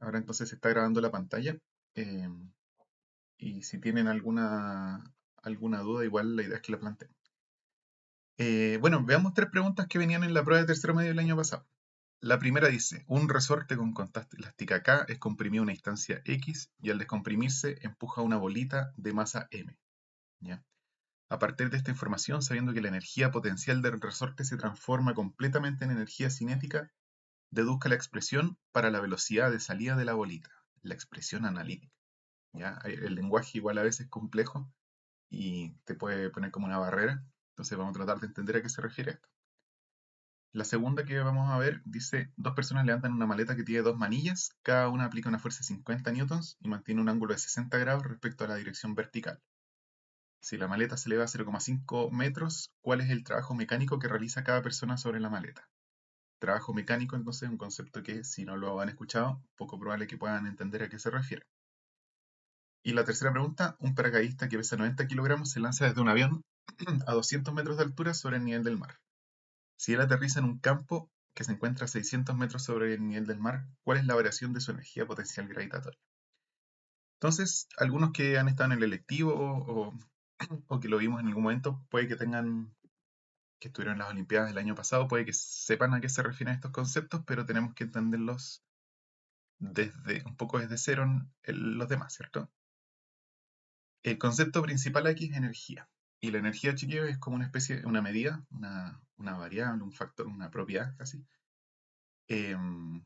Ahora entonces se está grabando la pantalla. eh, y si tienen alguna duda, igual la idea es que la planteen. Bueno, veamos tres preguntas que venían en la prueba de tercero medio del año pasado. La primera dice, un resorte con constante elástica K es comprimido a una distancia X y al descomprimirse empuja una bolita de masa M. ¿Ya? A partir de esta información, sabiendo que la energía potencial del resorte se transforma completamente en energía cinética, deduzca la expresión para la velocidad de salida de la bolita, la expresión analítica. ¿Ya? El lenguaje igual a veces es complejo y te puede poner como una barrera, entonces vamos a tratar de entender a qué se refiere esto. La segunda que vamos a ver dice, dos personas levantan una maleta que tiene dos manillas, cada una aplica una fuerza de 50 newtons y mantiene un ángulo de 60 grados respecto a la dirección vertical. Si la maleta se eleva a 0,5 metros, ¿cuál es el trabajo mecánico que realiza cada persona sobre la maleta? Trabajo mecánico, entonces, es un concepto que, si no lo han escuchado, poco probable que puedan entender a qué se refiere. Y la tercera pregunta, un paracaidista que pesa 90 kilogramos se lanza desde un avión a 200 metros de altura sobre el nivel del mar. Si él aterriza en un campo que se encuentra a 600 metros sobre el nivel del mar, ¿cuál es la variación de su energía potencial gravitatoria? Entonces, algunos que han estado en el electivo o que lo vimos en algún momento, puede que tengan, que estuvieron en las Olimpiadas del año pasado, puede que sepan a qué se refieren estos conceptos, pero tenemos que entenderlos desde un poco desde cero en los demás, ¿cierto? El concepto principal aquí es energía. Y la energía, chiquillos, es como una especie, una medida, una variable, un factor, una propiedad casi, em,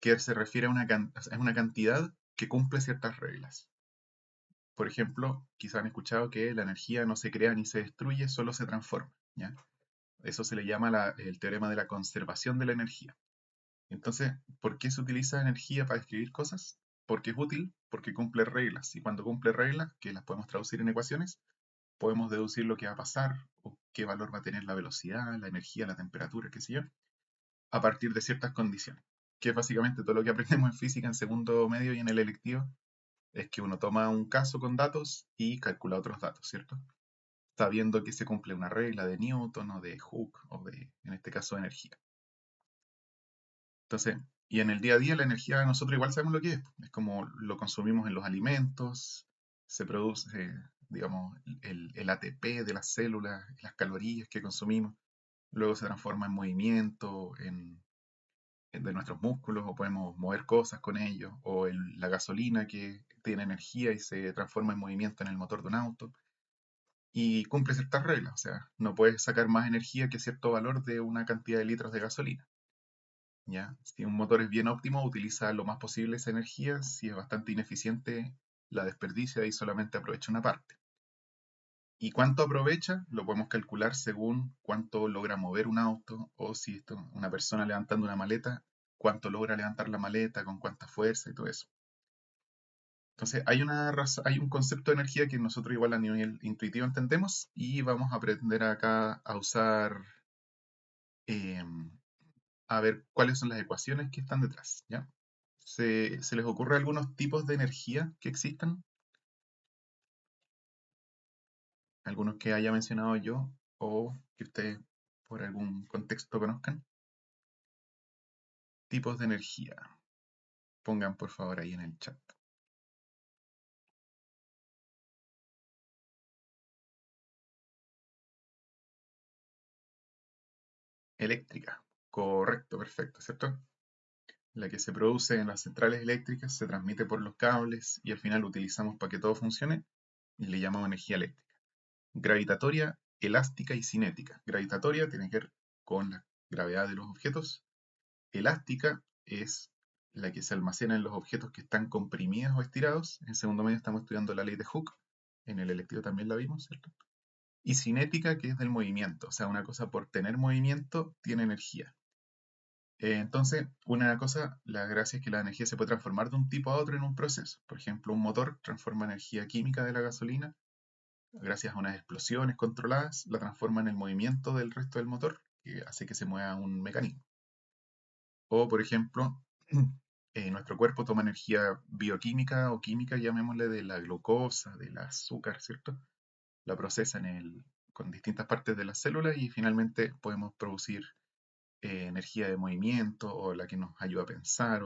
que se refiere a es una cantidad que cumple ciertas reglas. Por ejemplo, quizás han escuchado que la energía no se crea ni se destruye, solo se transforma, ¿ya? Eso se le llama el teorema de la conservación de la energía. Entonces, ¿por qué se utiliza energía para describir cosas? Porque es útil, porque cumple reglas. Y cuando cumple reglas, que las podemos traducir en ecuaciones, podemos deducir lo que va a pasar o qué valor va a tener la velocidad, la energía, la temperatura, qué sé yo, a partir de ciertas condiciones. Que es básicamente todo lo que aprendemos en física en segundo medio y en el electivo, es que uno toma un caso con datos y calcula otros datos, ¿cierto? Sabiendo que se cumple una regla de Newton o de Hooke o de, en este caso, energía. Entonces, y en el día a día la energía nosotros igual sabemos lo que es como lo consumimos en los alimentos, se produce, digamos, el ATP de las células, las calorías que consumimos, luego se transforma en movimiento, de nuestros músculos, o podemos mover cosas con ellos, o la gasolina que tiene energía y se transforma en movimiento en el motor de un auto, y cumple ciertas reglas, o sea, no puedes sacar más energía que cierto valor de una cantidad de litros de gasolina. ¿Ya? Si un motor es bien óptimo, utiliza lo más posible esa energía. Si es bastante ineficiente, la desperdicia y solamente aprovecha una parte. ¿Y cuánto aprovecha? Lo podemos calcular según cuánto logra mover un auto o si una persona levantando una maleta, cuánto logra levantar la maleta, con cuánta fuerza y todo eso. Entonces, hay un concepto de energía que nosotros igual a nivel intuitivo entendemos y vamos a aprender acá a usar, em, a ver cuáles son las ecuaciones que están detrás, ¿ya? ¿Se les ocurre algunos tipos de energía que existan? Algunos que haya mencionado yo o que ustedes por algún contexto conozcan. Tipos de energía. Pongan por favor ahí en el chat. Eléctrica. Correcto, perfecto, ¿cierto? La que se produce en las centrales eléctricas se transmite por los cables y al final lo utilizamos para que todo funcione y le llamamos energía eléctrica. Gravitatoria, elástica y cinética. Gravitatoria tiene que ver con la gravedad de los objetos. Elástica es la que se almacena en los objetos que están comprimidos o estirados. En segundo medio estamos estudiando la ley de Hooke. En el electivo también la vimos, ¿cierto? Y cinética, que es del movimiento. O sea, una cosa por tener movimiento tiene energía. Entonces, una cosa, la gracia es que la energía se puede transformar de un tipo a otro en un proceso. Por ejemplo, un motor transforma energía química de la gasolina, gracias a unas explosiones controladas, la transforma en el movimiento del resto del motor, que hace que se mueva un mecanismo. O, por ejemplo, nuestro cuerpo toma energía bioquímica o química, llamémosle, de la glucosa, del azúcar, ¿cierto? La procesa con distintas partes de las células y finalmente podemos producir energía de movimiento o la que nos ayuda a pensar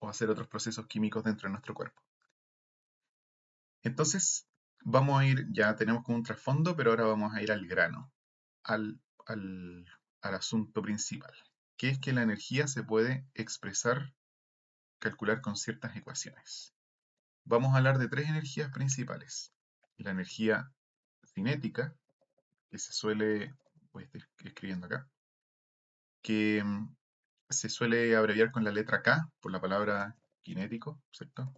o hacer otros procesos químicos dentro de nuestro cuerpo. Entonces, vamos a ir, ya tenemos como un trasfondo, pero ahora vamos a ir al grano, al, al, al asunto principal, que es que la energía se puede expresar, calcular con ciertas ecuaciones. Vamos a hablar de tres energías principales. La energía cinética, que se suele, voy a estar escribiendo acá, que se suele abreviar con la letra K por la palabra kinético, ¿cierto?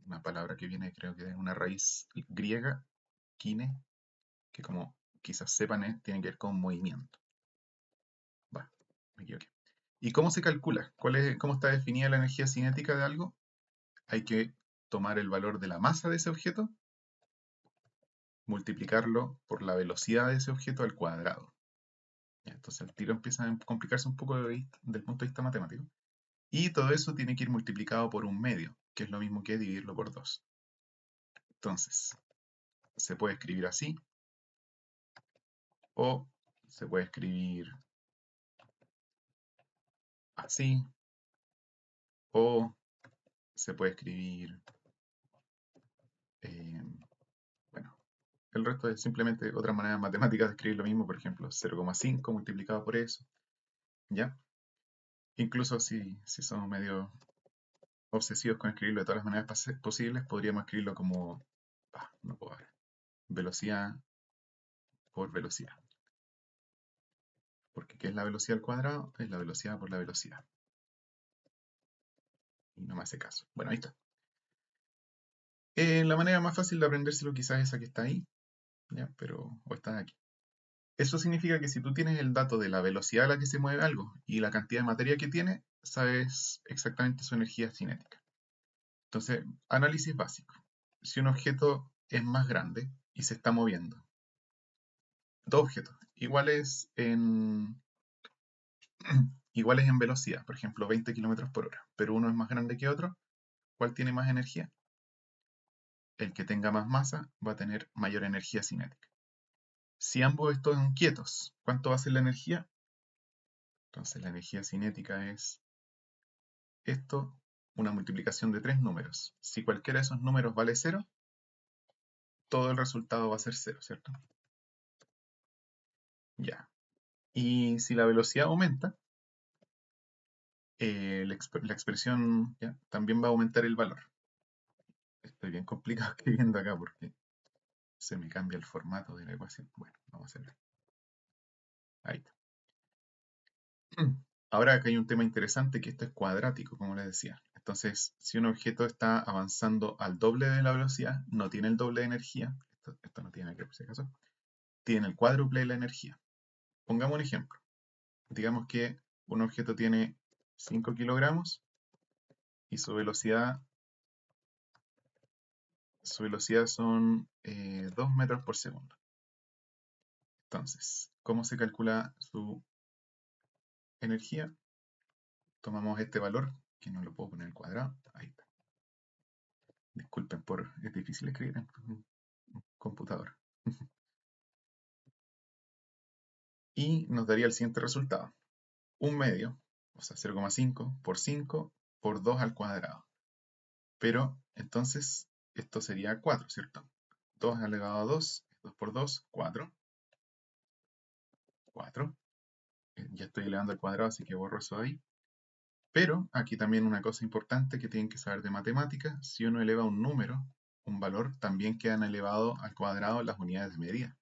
Una palabra que viene, creo que de una raíz griega, kine, que como quizás sepan, tiene que ver con movimiento. Va, me equivoqué. ¿Y cómo se calcula? ¿Cómo está definida la energía cinética de algo? Hay que tomar el valor de la masa de ese objeto, multiplicarlo por la velocidad de ese objeto al cuadrado. Entonces el tiro empieza a complicarse un poco del punto de vista matemático. Y todo eso tiene que ir multiplicado por un medio, que es lo mismo que dividirlo por 2. Entonces, se puede escribir así, o se puede escribir así, o se puede escribir, eh, bueno, el resto es simplemente otra manera matemática de escribir lo mismo, por ejemplo, 0,5 multiplicado por eso, ¿ya? Incluso si somos medio obsesivos con escribirlo de todas las maneras posibles, podríamos escribirlo como, no puedo ver, velocidad por velocidad. Porque ¿qué es la velocidad al cuadrado? Es la velocidad por la velocidad. Y no me hace caso. Bueno, ahí está. La manera más fácil de aprendérselo quizás es esa que está ahí, ¿ya? Pero, o está aquí. Eso significa que si tú tienes el dato de la velocidad a la que se mueve algo y la cantidad de materia que tiene, sabes exactamente su energía cinética. Entonces, análisis básico. Si un objeto es más grande y se está moviendo, dos objetos iguales iguales en velocidad, por ejemplo, 20 kilómetros por hora, pero uno es más grande que otro, ¿cuál tiene más energía? El que tenga más masa va a tener mayor energía cinética. Si ambos están quietos, ¿cuánto va a ser la energía? Entonces la energía cinética es esto, una multiplicación de tres números. Si cualquiera de esos números vale 0, todo el resultado va a ser 0, ¿cierto? Ya. Y si la velocidad aumenta, la expresión, ¿ya?, también va a aumentar el valor. Estoy bien complicado escribiendo acá porque se me cambia el formato de la ecuación. Bueno, vamos a hacerlo. Ahí está. Ahora acá hay un tema interesante, que esto es cuadrático, como les decía. Entonces, si un objeto está avanzando al doble de la velocidad, no tiene el doble de energía, esto no tiene que ver por si acaso, tiene el cuádruple de la energía. Pongamos un ejemplo. Digamos que un objeto tiene 5 kilogramos y su velocidad son 2 metros por segundo. Entonces, ¿cómo se calcula su energía? Tomamos este valor, que no lo puedo poner al cuadrado. Ahí está. Disculpen es difícil escribir en un computador. Y nos daría el siguiente resultado. Un medio, o sea, 0,5 por 5 por 2 al cuadrado. Pero entonces esto sería 4, ¿cierto? 2 elevado a 2, 2 por 2, 4. 4. Ya estoy elevando al cuadrado, así que borro eso de ahí. Pero aquí también una cosa importante que tienen que saber de matemáticas: si uno eleva un número, un valor, también quedan elevados al cuadrado las unidades de medida.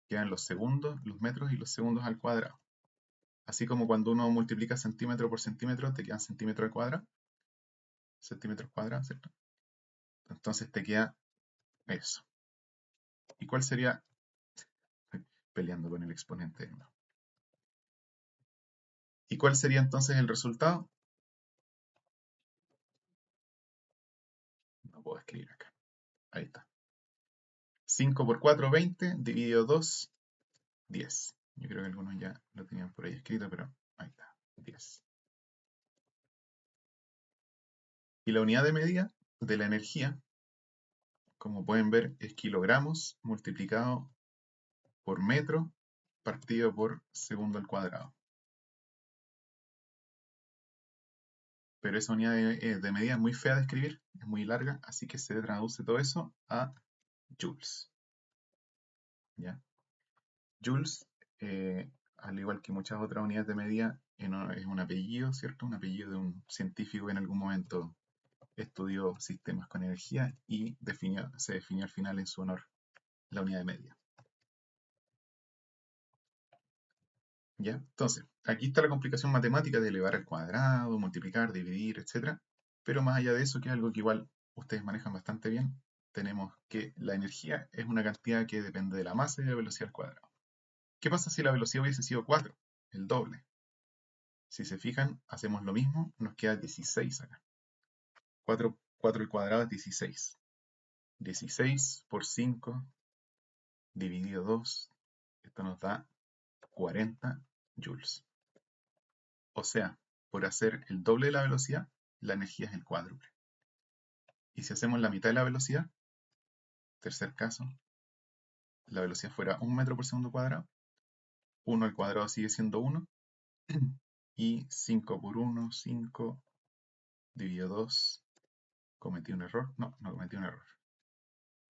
Quedan los segundos, los metros y los segundos al cuadrado. Así como cuando uno multiplica centímetro por centímetro, te quedan centímetros al cuadrado, centímetros cuadrados, ¿cierto? Entonces te queda eso. ¿Y cuál sería? Estoy peleando con el exponente. ¿No? ¿Y cuál sería entonces el resultado? No puedo escribir acá. Ahí está. 5 por 4, 20, dividido 2, 10. Yo creo que algunos ya lo tenían por ahí escrito, pero ahí está, 10. Y la unidad de medida de la energía, como pueden ver, es kilogramos multiplicado por metro partido por segundo al cuadrado. pero esa unidad de medida es muy fea de escribir, es muy larga, así que se traduce todo eso a joules, ¿ya? Joules, al igual que muchas otras unidades de medida, es un apellido, ¿cierto? Un apellido de un científico que en algún momento estudió sistemas con energía y se definió al final en su honor la unidad de medida. ¿Ya? Entonces, aquí está la complicación matemática de elevar al cuadrado, multiplicar, dividir, etc. Pero más allá de eso, que es algo que igual ustedes manejan bastante bien, tenemos que la energía es una cantidad que depende de la masa y de la velocidad al cuadrado. ¿Qué pasa si la velocidad hubiese sido 4? El doble. Si se fijan, hacemos lo mismo, nos queda 16 acá. 4 al cuadrado es 16. 16 por 5 dividido 2, esto nos da 40 joules. O sea, por hacer el doble de la velocidad, la energía es el cuádruple. Y si hacemos la mitad de la velocidad, tercer caso, la velocidad fuera 1 metro por segundo cuadrado, 1 al cuadrado sigue siendo 1, y 5 por 1, 5, dividido 2, cometí un error, no cometí un error,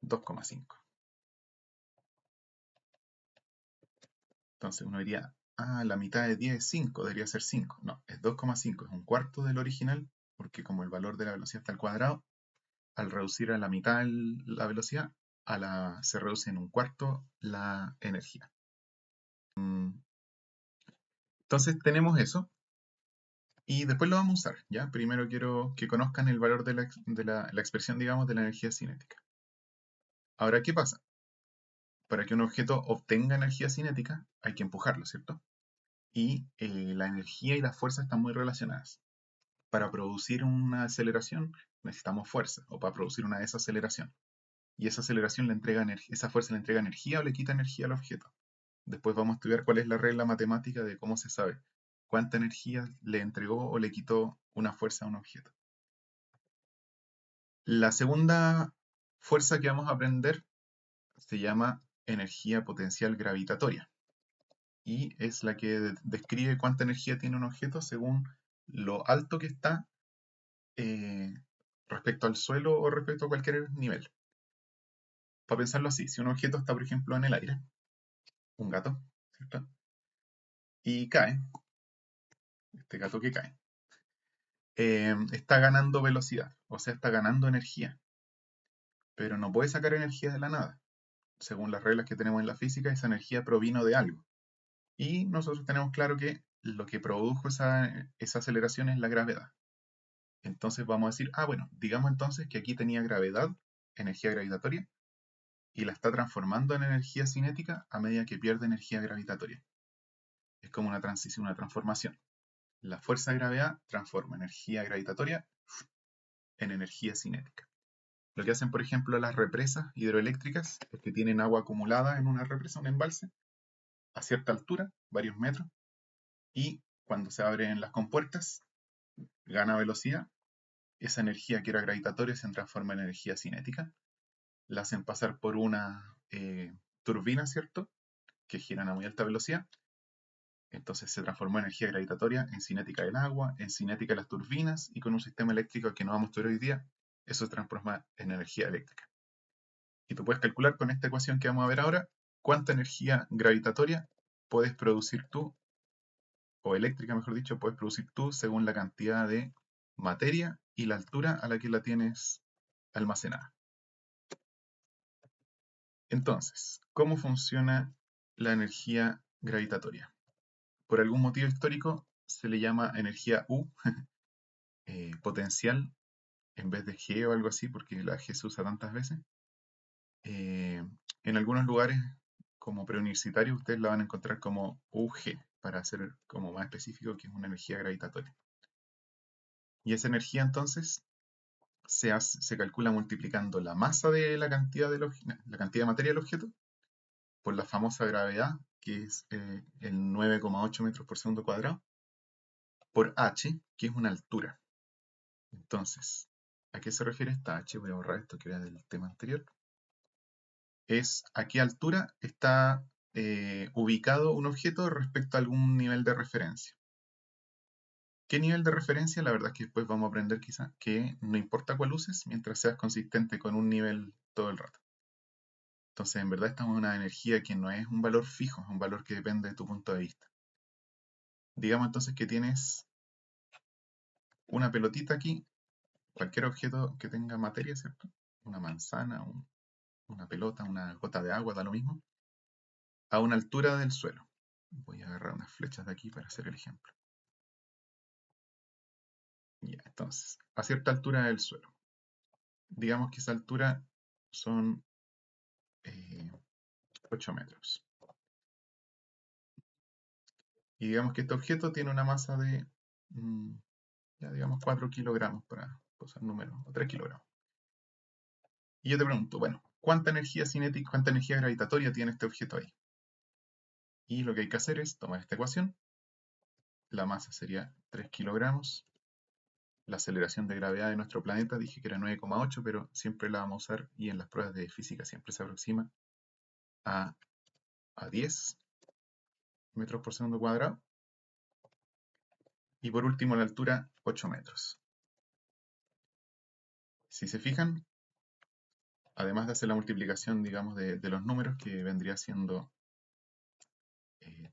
2,5. Entonces uno diría, la mitad de 10 es 5, debería ser 5. No, es 2,5, es un cuarto del original, porque como el valor de la velocidad está al cuadrado, al reducir a la mitad la velocidad, se reduce en un cuarto la energía. Entonces tenemos eso y después lo vamos a usar, ¿ya? Primero quiero que conozcan el valor de la expresión, digamos, de la energía cinética. Ahora, ¿qué pasa? Para que un objeto obtenga energía cinética hay que empujarlo, ¿cierto? Y la energía y la fuerza están muy relacionadas. Para producir una aceleración necesitamos fuerza, o para producir una desaceleración. Y esa aceleración esa fuerza le entrega energía o le quita energía al objeto. Después vamos a estudiar cuál es la regla matemática de cómo se sabe cuánta energía le entregó o le quitó una fuerza a un objeto. La segunda fuerza que vamos a aprender se llama energía potencial gravitatoria y es la que describe cuánta energía tiene un objeto según lo alto que está eh, respecto al suelo o respecto a cualquier nivel. Para pensarlo así, si un objeto está, por ejemplo, en el aire, un gato, ¿cierto? Y cae, este gato que cae, está ganando velocidad, o sea, está ganando energía, pero no puede sacar energía de la nada. Según las reglas que tenemos en la física, esa energía provino de algo. Y nosotros tenemos claro que lo que produjo esa aceleración es la gravedad. Entonces vamos a decir, bueno, digamos entonces que aquí tenía gravedad, energía gravitatoria, y la está transformando en energía cinética a medida que pierde energía gravitatoria. Es como una transición, una transformación. La fuerza de gravedad transforma energía gravitatoria en energía cinética. Lo que hacen, por ejemplo, las represas hidroeléctricas es que tienen agua acumulada en una represa, un embalse, a cierta altura, varios metros, y cuando se abren las compuertas, gana velocidad, esa energía que era gravitatoria se transforma en energía cinética, la hacen pasar por una turbina, ¿cierto? Que giran a muy alta velocidad, entonces se transformó en energía gravitatoria en cinética del agua, en cinética de las turbinas, y con un sistema eléctrico que no vamos a estudiar hoy día, eso se transforma en energía eléctrica. Y tú puedes calcular con esta ecuación que vamos a ver ahora cuánta energía gravitatoria puedes producir tú, o eléctrica mejor dicho, puedes producir tú según la cantidad de materia y la altura a la que la tienes almacenada. Entonces, ¿cómo funciona la energía gravitatoria? Por algún motivo histórico se le llama energía U, potencial, en vez de G o algo así, porque la G se usa tantas veces. Eh, en algunos lugares, como preuniversitarios, ustedes la van a encontrar como UG, para ser como más específico, que es una energía gravitatoria. Y esa energía entonces se calcula multiplicando la masa de la cantidad la cantidad de materia del objeto por la famosa gravedad, que es el 9,8 metros por segundo cuadrado, por h, que es una altura. Entonces, ¿a qué se refiere esta h? Voy a borrar esto que era del tema anterior. Es a qué altura está ubicado un objeto respecto a algún nivel de referencia. ¿Qué nivel de referencia? La verdad es que después vamos a aprender quizá que no importa cuál uses mientras seas consistente con un nivel todo el rato. Entonces, en verdad estamos en una energía que no es un valor fijo, es un valor que depende de tu punto de vista. Digamos entonces que tienes una pelotita aquí, cualquier objeto que tenga materia, ¿cierto? Una manzana, una pelota, una gota de agua, da lo mismo, a una altura del suelo. Voy a agarrar unas flechas de aquí para hacer el ejemplo. Ya, entonces, a cierta altura del suelo. Digamos que esa altura son 8 metros. Y digamos que este objeto tiene una masa de, mm, ya digamos, 4 kilogramos para usar números, o 3 kilogramos. Y yo te pregunto, bueno, ¿cuánta energía cinética, cuánta energía gravitatoria tiene este objeto ahí? Y lo que hay que hacer es tomar esta ecuación. La masa sería 3 kilogramos. La aceleración de gravedad de nuestro planeta dije que era 9,8, pero siempre la vamos a usar y en las pruebas de física siempre se aproxima a, a 10 metros por segundo cuadrado. Y por último la altura, 8 metros. Si se fijan, además de hacer la multiplicación, digamos, de los números, que vendría siendo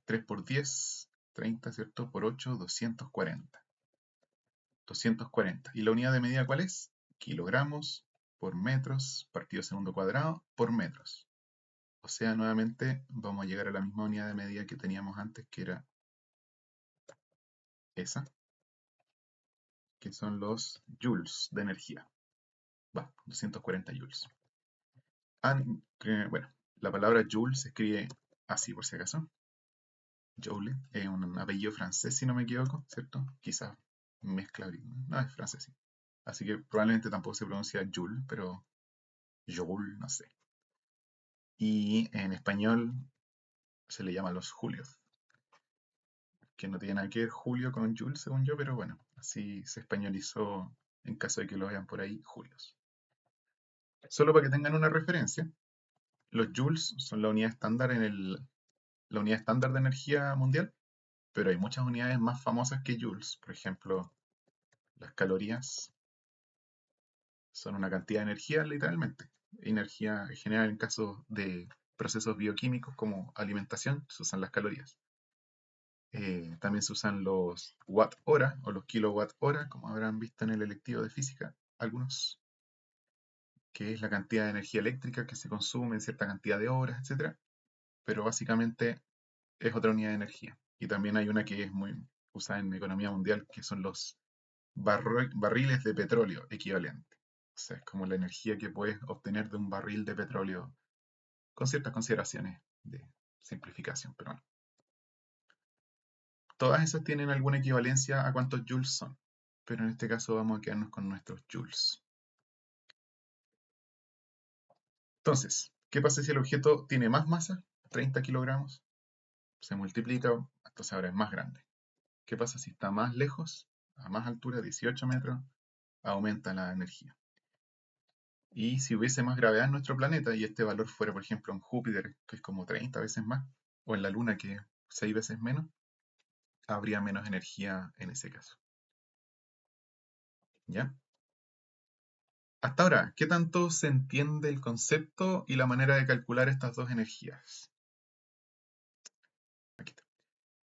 3 por 10, 30, ¿cierto? Por 8, 240. 240. ¿Y la unidad de medida cuál es? Kilogramos por metros partido segundo cuadrado por metros. O sea, nuevamente vamos a llegar a la misma unidad de medida que teníamos antes, que era esa, que son los joules de energía. Va, 240 joules. Bueno, la palabra joule se escribe así por si acaso. Joule es un apellido francés, si no me equivoco, ¿cierto? Quizás mezcla, no es francés, sí. Así que probablemente tampoco se pronuncia Joule, pero Joule, no sé. Y en español se le llama los Julios, que no tiene nada que ver Julio con Jules, según yo, pero bueno, así se españolizó en caso de que lo vean por ahí, Julios. Solo para que tengan una referencia, los joules son la unidad estándar la unidad estándar de energía mundial, pero hay muchas unidades más famosas que joules. Por ejemplo, las calorías son una cantidad de energía, literalmente. Energía generada en casos de procesos bioquímicos como alimentación, se usan las calorías. También se usan los watt-hora o los kilowatt-hora, como habrán visto en el electivo de física, algunos, que es la cantidad de energía eléctrica que se consume en cierta cantidad de horas, etcétera. Pero básicamente es otra unidad de energía. Y también hay una que es muy usada en economía mundial, que son los barriles de petróleo equivalente. O sea, es como la energía que puedes obtener de un barril de petróleo con ciertas consideraciones de simplificación, pero bueno. Todas esas tienen alguna equivalencia a cuántos joules son, pero en este caso vamos a quedarnos con nuestros joules. Entonces, ¿qué pasa si el objeto tiene más masa? 30 kilogramos. Se multiplica, entonces ahora es más grande. ¿Qué pasa si está más lejos? A más altura, 18 metros, aumenta la energía. Y si hubiese más gravedad en nuestro planeta y este valor fuera, por ejemplo, en Júpiter, que es como 30 veces más, o en la Luna, que es 6 veces menos, habría menos energía en ese caso. ¿Ya? Hasta ahora, ¿qué tanto se entiende el concepto y la manera de calcular estas dos energías? Aquí está.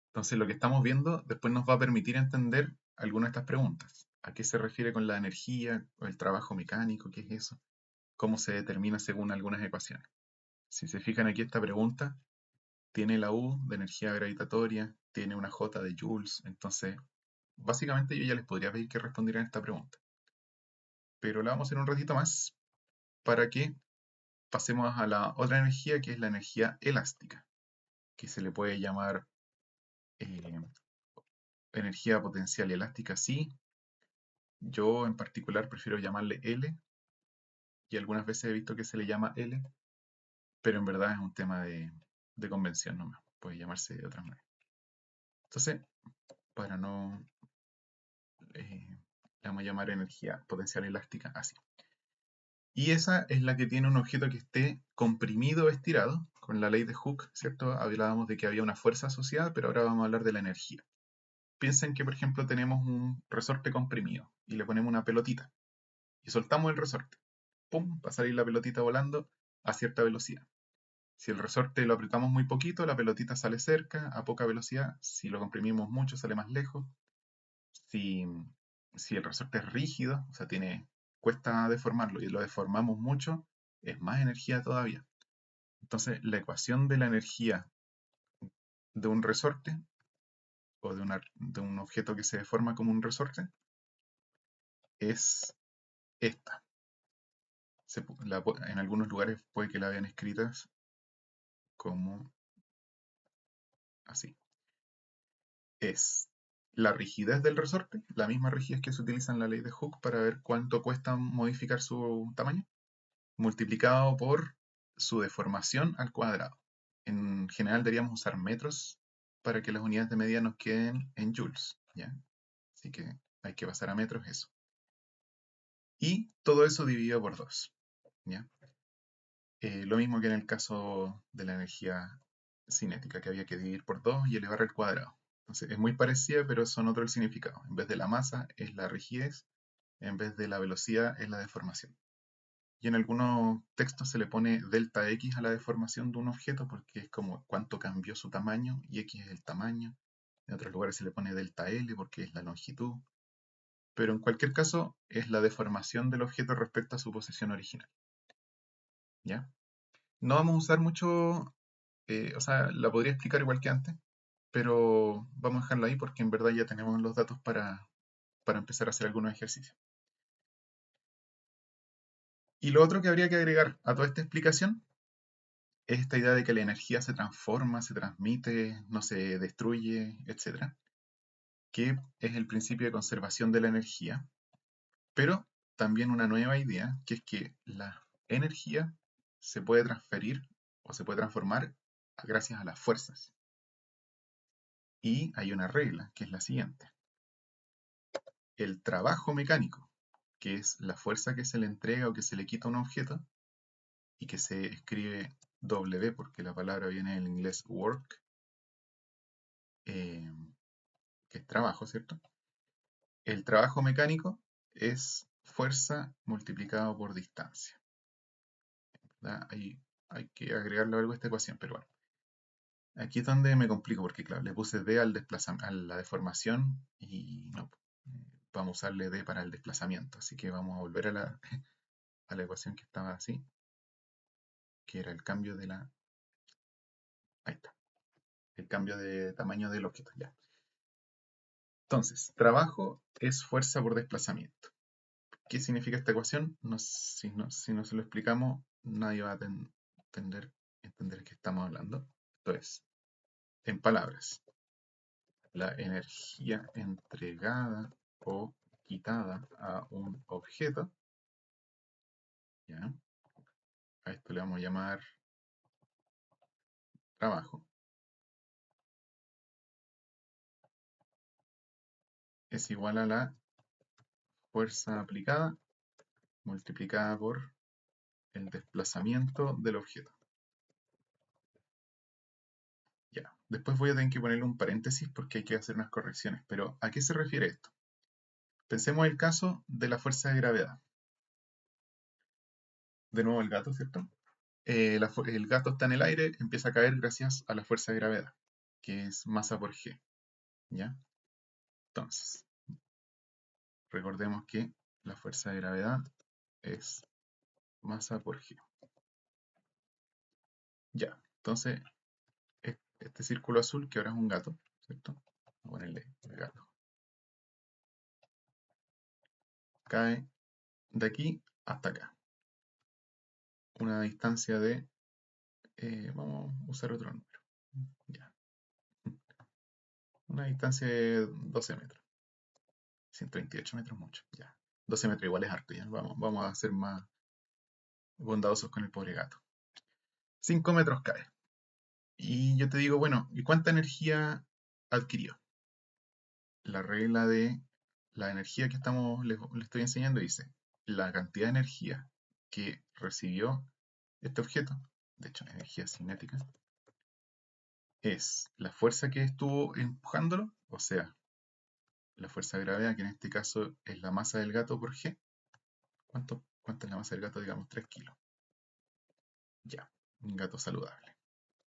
Entonces, lo que estamos viendo después nos va a permitir entender algunas de estas preguntas. ¿A qué se refiere con la energía o el trabajo mecánico? ¿Qué es eso? ¿Cómo se determina según algunas ecuaciones? Si se fijan aquí, esta pregunta tiene la U de energía gravitatoria, tiene una J de joules, entonces básicamente yo ya les podría pedir que respondieran esta pregunta. Pero la vamos a hacer un ratito más para que pasemos a la otra energía, que es la energía elástica, que se le puede llamar eh, energía potencial elástica, sí. Yo en particular prefiero llamarle L, y algunas veces he visto que se le llama L, pero en verdad es un tema de convención nomás, puede llamarse de otra manera. Entonces, para no, le vamos a llamar energía potencial elástica así. Y esa es la que tiene un objeto que esté comprimido o estirado, con la ley de Hooke, ¿cierto? Hablábamos de que había una fuerza asociada, pero ahora vamos a hablar de la energía. piensen que, por ejemplo, tenemos un resorte comprimido y le ponemos una pelotita y soltamos el resorte. ¡Pum! Va a salir la pelotita volando a cierta velocidad. Si el resorte lo apretamos muy poquito, la pelotita sale cerca, a poca velocidad. Si lo comprimimos mucho, sale más lejos. Si, si el resorte es rígido, o sea, cuesta deformarlo y lo deformamos mucho, es más energía todavía. Entonces, la ecuación de la energía de un resorte o de un objeto que se deforma como un resorte es esta. En algunos lugares puede que la vean escritas como así. Es la rigidez del resorte, la misma rigidez que se utiliza en la ley de Hooke para ver cuánto cuesta modificar su tamaño, multiplicado por su deformación al cuadrado. En general deberíamos usar metros para que las unidades de medida nos queden en joules, ¿ya? Así que hay que pasar a metros eso. Y todo eso dividido por 2, ¿ya? Lo mismo que en el caso de la energía cinética, que había que dividir por 2 y elevar al cuadrado. Entonces es muy parecida, pero son otro el significado. En vez de la masa es la rigidez, en vez de la velocidad es la deformación. Y en algunos textos se le pone delta X a la deformación de un objeto porque es como cuánto cambió su tamaño y X es el tamaño. En otros lugares se le pone delta L porque es la longitud. Pero en cualquier caso es la deformación del objeto respecto a su posición original. ¿Ya? No vamos a usar mucho, o sea, la podría explicar igual que antes, pero vamos a dejarlo ahí porque en verdad ya tenemos los datos para empezar a hacer algunos ejercicios. Y lo otro que habría que agregar a toda esta explicación es esta idea de que la energía se transforma, se transmite, no se destruye, etcétera, que es el principio de conservación de la energía, pero también una nueva idea, que es que la energía se puede transferir o se puede transformar gracias a las fuerzas. Y hay una regla, que es la siguiente. El trabajo mecánico, que es la fuerza que se le entrega o que se le quita a un objeto, y que se escribe W porque la palabra viene del inglés work, eh, que es trabajo, ¿cierto? El trabajo mecánico es fuerza multiplicado por distancia. Hay que agregarle algo a esta ecuación, pero bueno. Aquí es donde me complico, porque claro, le puse D a la deformación y no, vamos a usarle D para el desplazamiento. Así que vamos a volver a a la ecuación que estaba así, que era el cambio de la... Ahí está, el cambio de tamaño del objeto, ya. Entonces, trabajo es fuerza por desplazamiento. ¿Qué significa esta ecuación? Si no se lo explicamos, nadie va a entender qué estamos hablando. Esto es, en palabras, la energía entregada o quitada a un objeto, ¿ya? A esto le vamos a llamar trabajo, es igual a la fuerza aplicada multiplicada por el desplazamiento del objeto. Ya. Después voy a tener que ponerle un paréntesis porque hay que hacer unas correcciones. Pero, ¿a qué se refiere esto? Pensemos el caso de la fuerza de gravedad. De nuevo el gato, ¿cierto? El gato está en el aire, empieza a caer gracias a la fuerza de gravedad, que es masa por G. ¿Ya? Entonces, recordemos que la fuerza de gravedad es masa por G. Ya, entonces, este círculo azul, que ahora es un gato, ¿cierto? Vamos a ponerle el gato. Cae de aquí hasta acá. Una distancia de, vamos a usar otro número. Ya. Una distancia de 12 metros. 128 metros mucho, ya. 12 metros igual es harto, ya. Vamos a ser más bondadosos con el pobre gato. 5 metros cae. Y yo te digo, bueno, ¿y cuánta energía adquirió? La regla de la energía que le estoy enseñando dice, la cantidad de energía que recibió este objeto, de hecho, energía cinética, es la fuerza que estuvo empujándolo, o sea, la fuerza de gravedad, que en este caso es la masa del gato por G. ¿Cuánto es la masa del gato? Digamos 3 kilos. Ya, un gato saludable.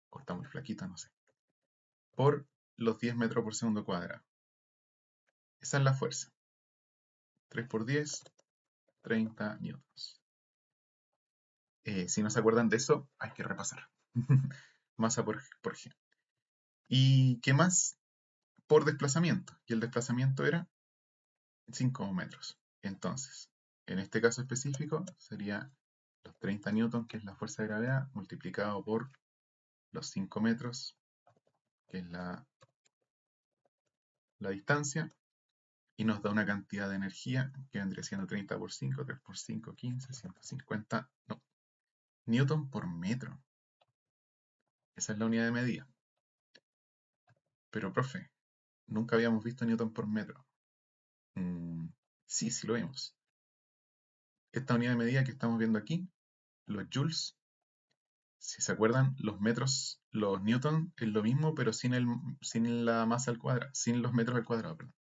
O está muy flaquito, no sé. Por los 10 metros por segundo cuadrado. Esa es la fuerza. 3 por 10, 30 newtons. Si no se acuerdan de eso, hay que repasar. Masa por G. ¿Y qué más? Por desplazamiento. Y el desplazamiento era 5 metros. Entonces, en este caso específico, sería los 30 newtons, que es la fuerza de gravedad, multiplicado por los 5 metros, que es la distancia, y nos da una cantidad de energía que vendría siendo 30 por 5, 3 por 5, 15, 150, no, newton por metro. Esa es la unidad de medida. Pero, profe, nunca habíamos visto newton por metro. Sí, sí lo vimos. Esta unidad de medida que estamos viendo aquí, los joules, si se acuerdan, los metros, los newton es lo mismo, pero sin la masa al cuadrado, sin los metros al cuadrado, perdón.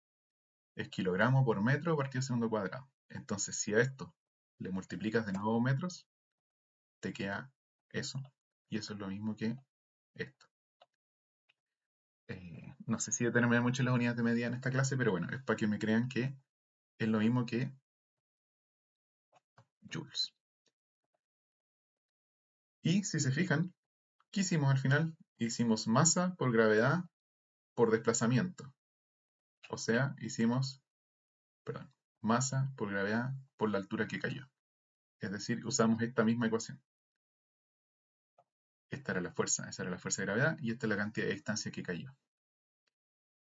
Es kilogramo por metro partido segundo cuadrado. Entonces, si a esto le multiplicas de nuevo metros, te queda eso. Y eso es lo mismo que esto. No sé si determiné mucho las unidades de medida en esta clase, pero bueno, es para que me crean que es lo mismo que joules. Y si se fijan, ¿qué hicimos al final? Hicimos masa por gravedad por desplazamiento. O sea, hicimos, perdón, masa por gravedad por la altura que cayó. Es decir, usamos esta misma ecuación. Esta era la fuerza, esa era la fuerza de gravedad y esta es la cantidad de distancia que cayó.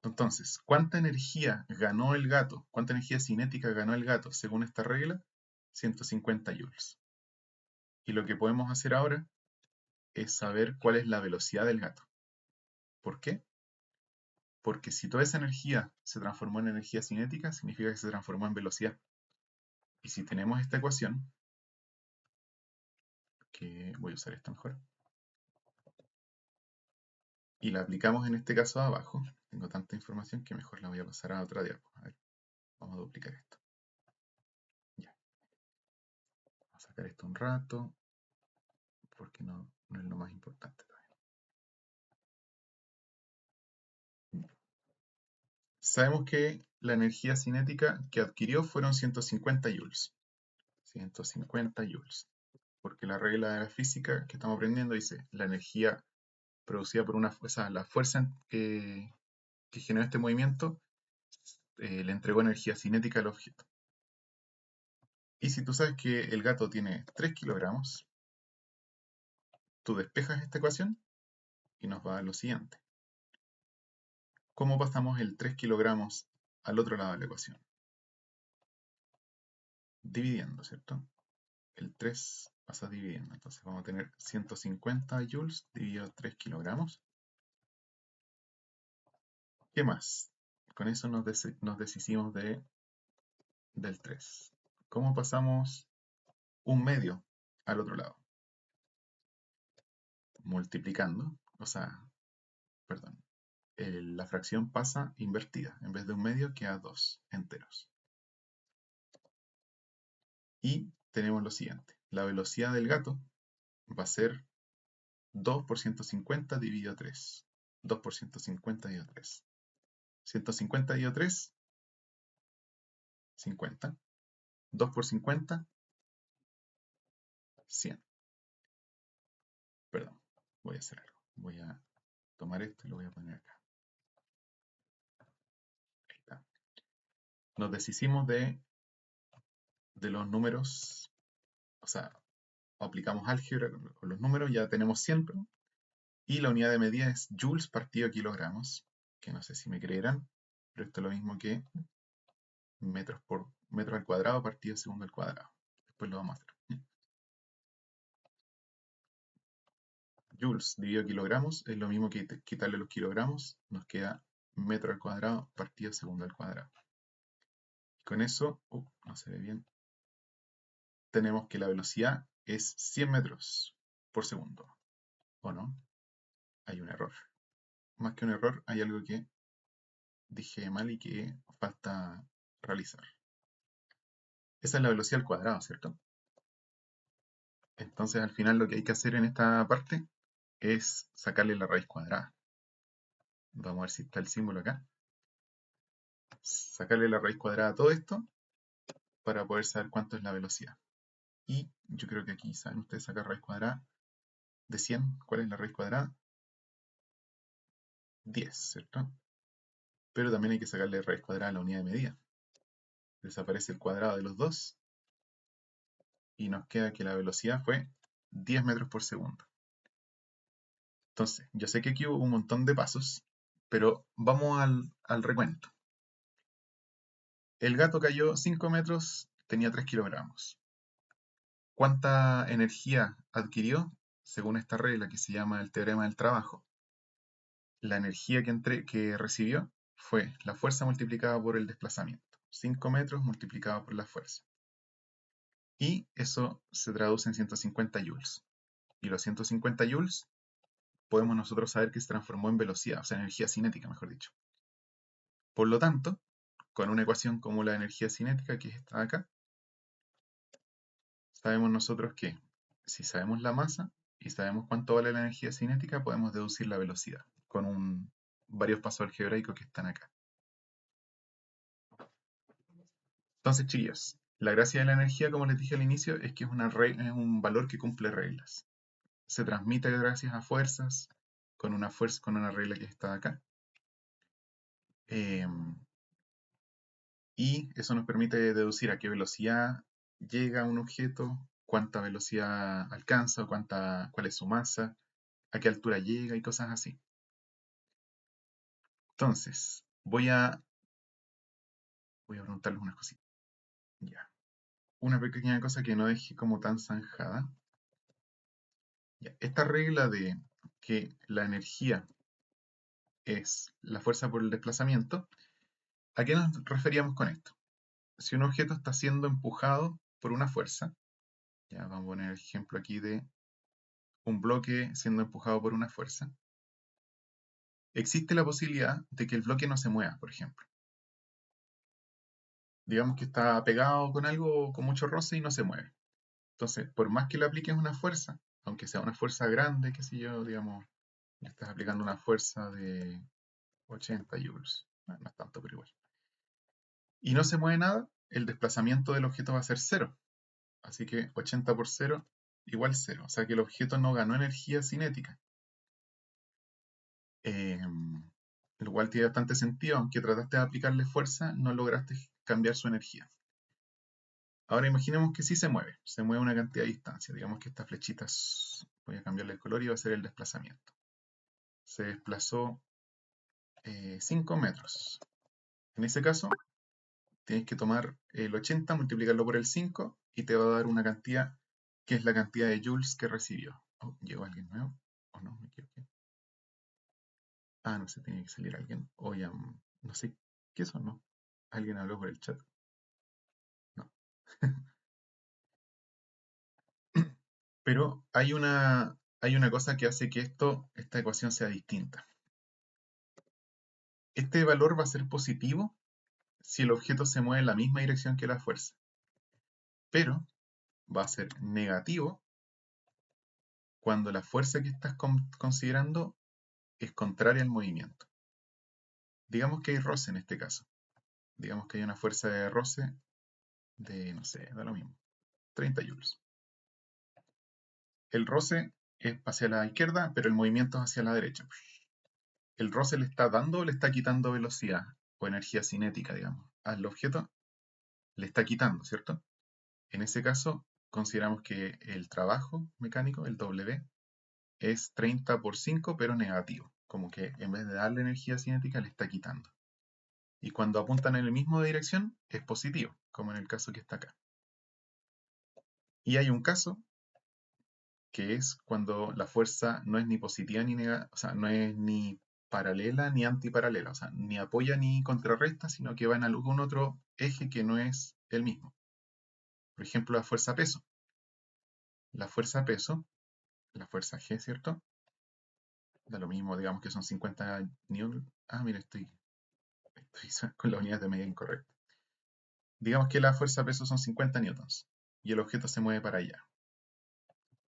Entonces, ¿cuánta energía ganó el gato? ¿Cuánta energía cinética ganó el gato según esta regla? 150 joules. Y lo que podemos hacer ahora es saber cuál es la velocidad del gato. ¿Por qué? Porque si toda esa energía se transformó en energía cinética, significa que se transformó en velocidad. Y si tenemos esta ecuación, que voy a usar esta mejor, y la aplicamos en este caso de abajo, tengo tanta información que mejor la voy a pasar a otra diapo. A ver, vamos a duplicar esto. Ya. Vamos a sacar esto un rato, porque no es lo más importante todavía. Sabemos que la energía cinética que adquirió fueron 150 joules. 150 joules. Porque la regla de la física que estamos aprendiendo dice la energía producida por una fuerza, la fuerza que generó este movimiento le entregó energía cinética al objeto. Y si tú sabes que el gato tiene 3 kilogramos, tú despejas esta ecuación y nos va a dar lo siguiente. ¿Cómo pasamos el 3 kilogramos al otro lado de la ecuación? Dividiendo, ¿cierto? El 3 pasa dividiendo. Entonces vamos a tener 150 joules dividido 3 kilogramos. ¿Qué más? Con eso nos deshicimos del 3. ¿Cómo pasamos un medio al otro lado? Multiplicando, o sea, perdón, la fracción pasa invertida. En vez de un medio queda 2 enteros. Y tenemos lo siguiente. La velocidad del gato va a ser 2 por 150 dividido 3. 2 por 150 dividido 3. 150 dividido 3, 50. 2 por 50, 100. Perdón, voy a hacer algo. Voy a tomar esto y lo voy a poner acá. Ahí está. Nos deshicimos de los números, o sea, aplicamos álgebra con los números, ya tenemos 100, y la unidad de medida es joules partido kilogramos, que no sé si me creerán, pero esto es lo mismo que metros al cuadrado partido segundo al cuadrado. Después lo vamos a hacer. Joules dividido kilogramos es lo mismo que quitarle los kilogramos, nos queda metro al cuadrado partido segundo al cuadrado. Y con eso, no se ve bien, tenemos que la velocidad es 100 metros por segundo. ¿O no? Hay un error. Más que un error, hay algo que dije mal y que falta realizar. Esa es la velocidad al cuadrado, ¿cierto? Entonces al final lo que hay que hacer en esta parte es sacarle la raíz cuadrada. Vamos a ver si está el símbolo acá. Sacarle la raíz cuadrada a todo esto para poder saber cuánto es la velocidad. Y yo creo que aquí saben ustedes sacar raíz cuadrada de 100. ¿Cuál es la raíz cuadrada? 10, ¿cierto? Pero también hay que sacarle raíz cuadrada a la unidad de medida. Desaparece el cuadrado de los dos y nos queda que la velocidad fue 10 metros por segundo. Entonces, yo sé que aquí hubo un montón de pasos, pero vamos al recuento. El gato cayó 5 metros, tenía 3 kilogramos. ¿Cuánta energía adquirió? Según esta regla que se llama el teorema del trabajo. La energía que recibió fue la fuerza multiplicada por el desplazamiento. 5 metros multiplicado por la fuerza. Y eso se traduce en 150 joules. Y los 150 joules podemos nosotros saber que se transformó en velocidad, o sea, energía cinética, mejor dicho. Por lo tanto, con una ecuación como la energía cinética, que es esta de acá, sabemos nosotros que si sabemos la masa y sabemos cuánto vale la energía cinética, podemos deducir la velocidad con varios pasos algebraicos que están acá. Entonces, chicos, la gracia de la energía, como les dije al inicio, es que es un valor que cumple reglas. Se transmite gracias a fuerzas, con una regla que está acá. Y eso nos permite deducir a qué velocidad llega un objeto, cuánta velocidad alcanza, cuál es su masa, a qué altura llega y cosas así. Entonces, voy a preguntarles unas cositas. Ya. Una pequeña cosa que no dejé como tan zanjada. Ya. Esta regla de que la energía es la fuerza por el desplazamiento, ¿a qué nos referíamos con esto? Si un objeto está siendo empujado por una fuerza, ya vamos a poner el ejemplo aquí de un bloque siendo empujado por una fuerza, existe la posibilidad de que el bloque no se mueva, por ejemplo. Digamos que está pegado con algo con mucho roce y no se mueve. Entonces, por más que le apliques una fuerza, aunque sea una fuerza grande, qué sé yo, digamos, le estás aplicando una fuerza de 80 joules, bueno, no es tanto, pero igual, y no se mueve nada, el desplazamiento del objeto va a ser cero. Así que 80 por cero igual cero. O sea que el objeto no ganó energía cinética. Lo cual tiene bastante sentido, aunque trataste de aplicarle fuerza, no lograste cambiar su energía. Ahora imaginemos que sí se mueve una cantidad de distancia. Digamos que estas flechitas, voy a cambiarle el color y va a ser el desplazamiento. Se desplazó 5 metros. En ese caso, tienes que tomar el 80, multiplicarlo por el 5 y te va a dar una cantidad que es la cantidad de joules que recibió. Oh, ¿llegó alguien nuevo? ¿O no? Me equivoqué. Ah, no sé, tiene que salir alguien. O ya, no sé, ¿qué eso no? ¿Alguien habló por el chat? No. Pero hay una cosa que hace que esta ecuación sea distinta. Este valor va a ser positivo si el objeto se mueve en la misma dirección que la fuerza, pero va a ser negativo cuando la fuerza que estás considerando es contraria al movimiento. Digamos que hay roce en este caso. Digamos que hay una fuerza de roce de, no sé, da lo mismo, 30 joules. El roce es hacia la izquierda, pero el movimiento es hacia la derecha. El roce le está dando o le está quitando velocidad o energía cinética, digamos, al objeto, le está quitando, ¿cierto? En ese caso, consideramos que el trabajo mecánico, el W, es 30 por 5, pero negativo. Como que en vez de darle energía cinética, le está quitando. Y cuando apuntan en la misma dirección, es positivo, como en el caso que está acá. Y hay un caso que es cuando la fuerza no es ni positiva ni negativa, o sea, no es ni paralela ni antiparalela, o sea, ni apoya ni contrarresta, sino que va en algún otro eje que no es el mismo. Por ejemplo, la fuerza peso. La fuerza peso, la fuerza G, ¿cierto? Da lo mismo, digamos que son 50 newton. Ah, mira, Estoy con las unidades de medida incorrectas. Digamos que la fuerza peso son 50 newtons y el objeto se mueve para allá.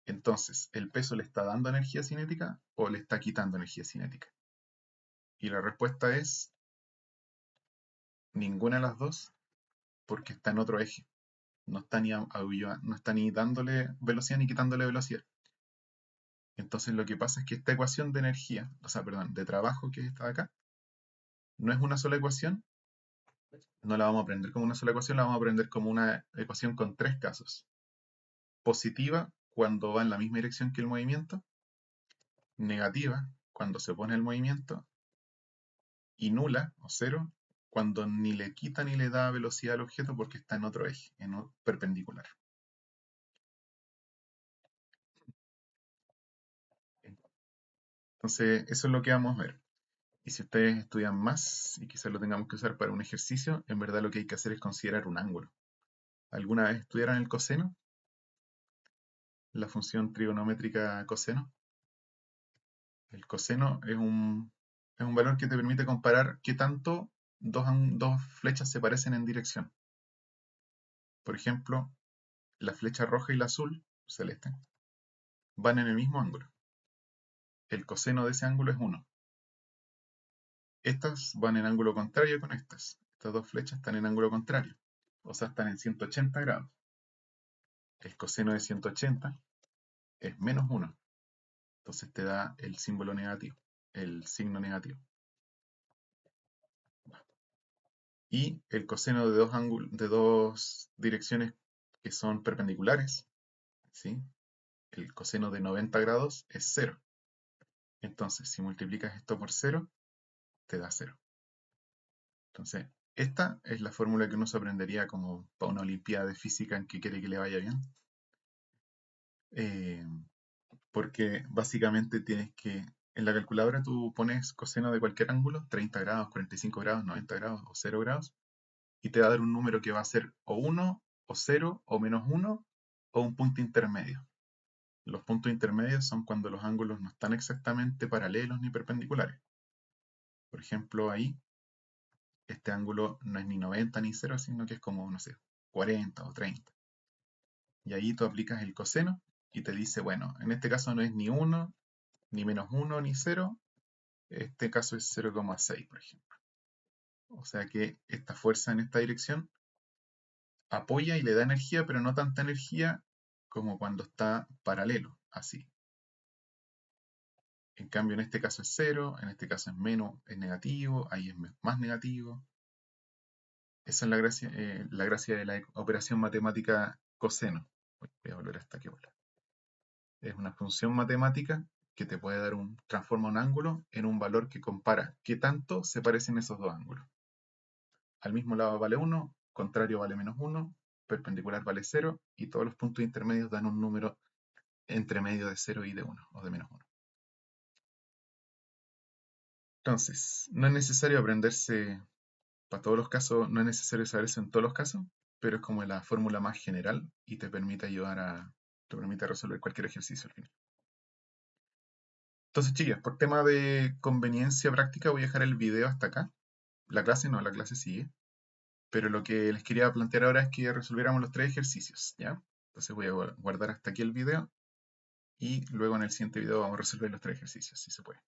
Entonces, ¿el peso le está dando energía cinética o le está quitando energía cinética? Y la respuesta es ninguna de las dos, porque está en otro eje. No está no está ni dándole velocidad ni quitándole velocidad. Entonces lo que pasa es que esta ecuación de energía, o sea, perdón, de trabajo que está acá, no es una sola ecuación, no la vamos a aprender como una sola ecuación, la vamos a aprender como una ecuación con tres casos. Positiva cuando va en la misma dirección que el movimiento, negativa cuando se opone al movimiento y nula o cero cuando ni le quita ni le da velocidad al objeto porque está en otro eje, perpendicular. Entonces, eso es lo que vamos a ver. Y si ustedes estudian más y quizás lo tengamos que usar para un ejercicio, en verdad lo que hay que hacer es considerar un ángulo. ¿Alguna vez estudiaron el coseno? La función trigonométrica coseno. El coseno es un valor que te permite comparar qué tanto dos flechas se parecen en dirección. Por ejemplo, la flecha roja y la azul, celeste, van en el mismo ángulo. El coseno de ese ángulo es 1. Estas van en ángulo contrario con estas. Estas dos flechas están en ángulo contrario. O sea, están en 180 grados. El coseno de 180 es menos 1. Entonces te da el símbolo negativo, el signo negativo. Y el coseno de dos direcciones que son perpendiculares, ¿sí? El coseno de 90 grados es 0. Entonces, si multiplicas esto por 0, te da 0. Entonces, esta es la fórmula que uno se aprendería como para una olimpiada de física en que quiere que le vaya bien. Eh, porque básicamente tienes que, en la calculadora tú pones coseno de cualquier ángulo, 30 grados, 45 grados, 90 grados o 0 grados, y te va a dar un número que va a ser o 1, o 0, o menos 1, o un punto intermedio. Los puntos intermedios son cuando los ángulos no están exactamente paralelos ni perpendiculares. Por ejemplo, ahí, este ángulo no es ni 90 ni 0, sino que es como, no sé, 40 o 30. Y ahí tú aplicas el coseno y te dice, bueno, en este caso no es ni 1, ni menos 1, ni 0. Este caso es 0,6, por ejemplo. O sea que esta fuerza en esta dirección apoya y le da energía, pero no tanta energía como cuando está paralelo, así. En cambio, en este caso es 0, en este caso es menos, es negativo, ahí es más negativo. Esa es la gracia de la operación matemática coseno. Voy a volver hasta aquí. Es una función matemática que te puede dar transforma un ángulo en un valor que compara qué tanto se parecen esos dos ángulos. Al mismo lado vale 1, contrario vale menos 1, perpendicular vale 0 y todos los puntos intermedios dan un número entre medio de 0 y de 1 o de menos 1. Entonces, no es necesario aprenderse para todos los casos, no es necesario saber eso en todos los casos, pero es como la fórmula más general y te permite te permite resolver cualquier ejercicio al final. Entonces, chicas, por tema de conveniencia práctica voy a dejar el video hasta acá. La clase no, la clase sigue. Pero lo que les quería plantear ahora es que resolviéramos los tres ejercicios, ¿ya? Entonces voy a guardar hasta aquí el video y luego en el siguiente video vamos a resolver los tres ejercicios, si se puede.